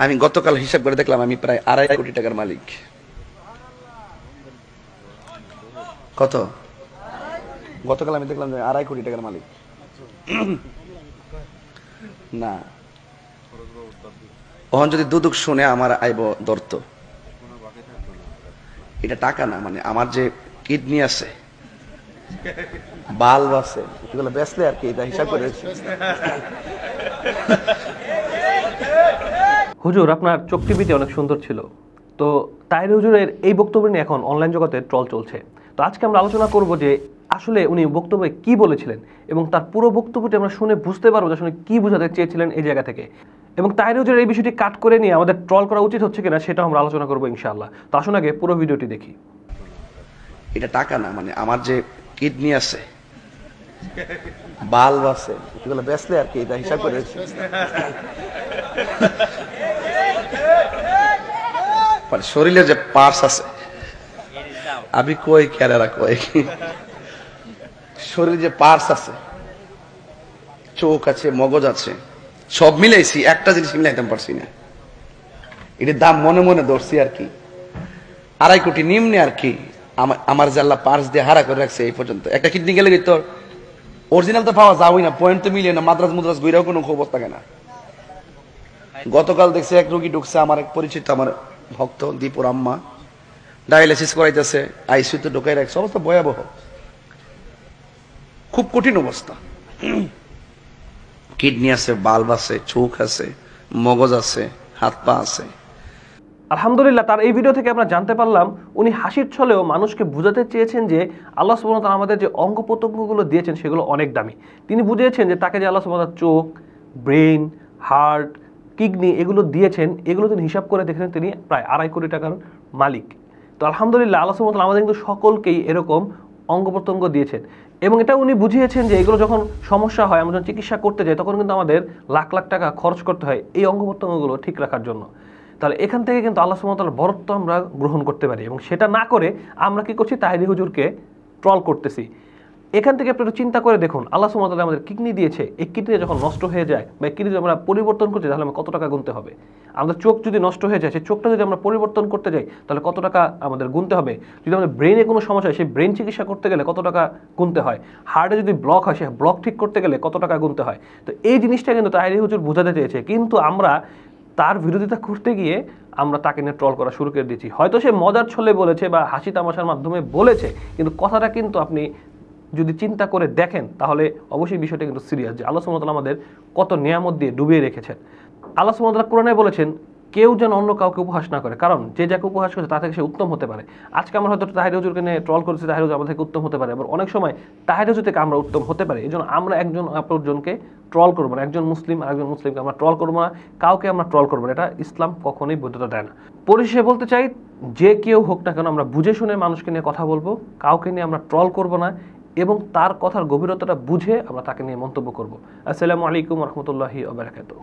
আমি গতকাল হিসাব করে দেখলাম আমি প্রায় 2.5 কোটি টাকার মালিক। কত? গতকাল আমি দেখলাম যে 2.5 কোটি টাকার মালিক। না ওখান যদি দুদুক শুনে আমার আইব দর্ত। এটা টাকা না, মানে আমার যে কিডনি আছে, বাল্ব আছে, এগুলো বেচলে আর কি, এটা হিসাব করে। হুজুর, আপনার চোখ টিভিতে অনেক সুন্দর ছিল, তো তাহির হুজুরের এই বক্তব্য নিয়ে এখন অনলাইন জগতে ট্রল চলছে। তো আজকে আমরা আলোচনা করব যে আসলে উনি বক্তব্যে কি বলেছিলেন এবং তার পুরো বক্তব্যটি আমরা শুনে বুঝতে পারবো যে আসলে কি বোঝাতে চেয়েছিলেন এই জায়গা থেকে, এবং তাহির হুজুরের এই বিষয়টি কাট করে নিয়ে আমাদের ট্রল করা উচিত হচ্ছে কিনা সেটাও আমরা আলোচনা করবো ইনশাআল্লাহ। তো আসুন আগে পুরো ভিডিওটি দেখি। এটা টাকা না, মানে আমার যে কিডনি আছে, বাল্ব আছে, এগুলো বেচলে আর কি, এটা হিসাব করে। শরীরে যে পার্টস আছে, আমি কই কেরারা কই, শরীরে যে পার্টস আছে, চোখ আছে, মগজ আছে, সব মিলাইছি, একটা জিনিস মিলাইতে পারছি না। এটার দাম মনে মনে ধরছি আর কি 2.5 কোটি নিম্নে আর কি। আমার যে আল্লাহ পার্স দিয়ে হারা করে রাখছে এই পর্যন্ত। একটা কিডনি গেলে তোর অরিজিনাল তো পাওয়া যাওই না, পয়েন্ট তো মিলিয়ে না, মাদ্রাজ মুদ্রাজ ঘুরেও কোনো খবর থাকে না। গতকাল দেখছি এক রোগী ঢুকছে, আমার এক পরিচিত, আমার ভক্ত দীপুর আম্মা, ডায়ালিসিস করাইতেছে, আইসিইউতে ঢুকাই রাখছে, অবস্থা ভয়াবহ, খুব কঠিন অবস্থা। কিডনি আছে, বাল্ব আছে, চোখ আছে, মগজ আছে, হাত পা আছে। আলহামদুলিল্লাহ, তার এই ভিডিও থেকে আমরা জানতে পারলাম উনি হাসির ছলেও মানুষকে বোঝাতে চেয়েছেন যে আল্লাহ সুবহানাহু ওয়া তাআলা আমাদের যে অঙ্গ প্রত্যঙ্গগুলো দিয়েছেন সেগুলো অনেক দামি। তিনি বুঝিয়েছেন যে তাকে যে আল্লাহ সুবহানাহু ওয়া তাআলা চোখ, ব্রেন, হার্ট, কিডনি এগুলো দিয়েছেন, এগুলো তিনি হিসাব করে দেখেছেন তিনি প্রায় 2.5 কোটি টাকার মালিক। তো আলহামদুলিল্লাহ, আল্লাহ সুবহানাহু ওয়া তাআলা আমাদের কিন্তু সকলকেই এরকম অঙ্গ প্রত্যঙ্গ দিয়েছেন, এবং এটা উনি বুঝিয়েছেন যে এগুলো যখন সমস্যা হয়, আমরা যখন চিকিৎসা করতে যাই তখন কিন্তু আমাদের লাখ লাখ টাকা খরচ করতে হয় এই অঙ্গ প্রত্যঙ্গগুলো ঠিক রাখার জন্য। তাহলে এখান থেকে কিন্তু আল্লাহ সুবহানাহু ওয়া তাআলার বরত্ব আমরা গ্রহণ করতে পারি, এবং সেটা না করে আমরা কি করছি, তাহিরি হুজুরকে ট্রল করতেছি। এখান থেকে আপনি একটু চিন্তা করে দেখুন, আল্লাহ সুবহানাহু ওয়া তাআলা আমাদের কিডনি দিয়েছে, এই কিডনি যখন নষ্ট হয়ে যায় বা এই কিডনি আমরা পরিবর্তন করতে তাহলে আমরা কত টাকা গুনতে হবে। আমাদের চোখ যদি নষ্ট হয়ে যায়, সেই চোখটা যদি আমরা পরিবর্তন করতে যাই তাহলে কত টাকা আমাদের গুনতে হবে। যদি আমাদের ব্রেনে কোনো সমস্যা হয়, সেই ব্রেন চিকিৎসা করতে গেলে কত টাকা গুনতে হয়। হার্টে যদি ব্লক হয়, সেই ব্লক ঠিক করতে গেলে কত টাকা গুনতে হয়। তো এই জিনিসটা কিন্তু তাহিরি হুজুর বোঝাতে চেয়েছে, কিন্তু আমরা তার বিরোধিতা করতে গিয়ে আমরা তাকে নিয়ে ট্রল করা শুরু করে দিয়েছি। হয়তো সে মজার ছলে বলেছে বা হাসি তামাশার মাধ্যমে বলেছে, কিন্তু কথাটা কিন্তু আপনি যদি চিন্তা করে দেখেন তাহলে অবশ্যই বিষয়টা কিন্তু সিরিয়াস, যে আল্লাহ সুবহানাহু ওয়া তাআলা আমাদের কত নিয়ামত দিয়ে ডুবিয়ে রেখেছেন। আল্লাহ সুবহানাহু ওয়া তাআলা কোরআনে বলেছেন কেউ যেন অন্য কাউকে উপহাস না করে, কারণ যে যাকে উপহাস করছে তা থেকে সে উত্তম হতে পারে। আজকে আমরা হয়তো তাহির হুজুরকে নিয়ে ট্রল করেছি, তাহির হুজুর আমাদের থেকে উত্তম হতে পারে, আবার অনেক সময় তাহির হুজুর থেকে আমরা উত্তম হতে পারি। এই জন্য আমরা একজন অপরজনকে ট্রল করবো না, একজন মুসলিম আর একজন মুসলিমকে আমরা ট্রল করবো না, কাউকে আমরা ট্রল করবো না, এটা ইসলাম কখনোই বৈধতা দেয় না। পরিশেষে বলতে চাই, যে কেউ হোক না কেন আমরা বুঝে শুনে মানুষকে নিয়ে কথা বলবো, কাউকে নিয়ে আমরা ট্রল করবো না, এবং তার কথার গভীরতাটা বুঝে আমরা তাকে নিয়ে মন্তব্য করব। আসসালামু আলাইকুম ওয়া রাহমাতুল্লাহি ওয়া বারাকাতুহু।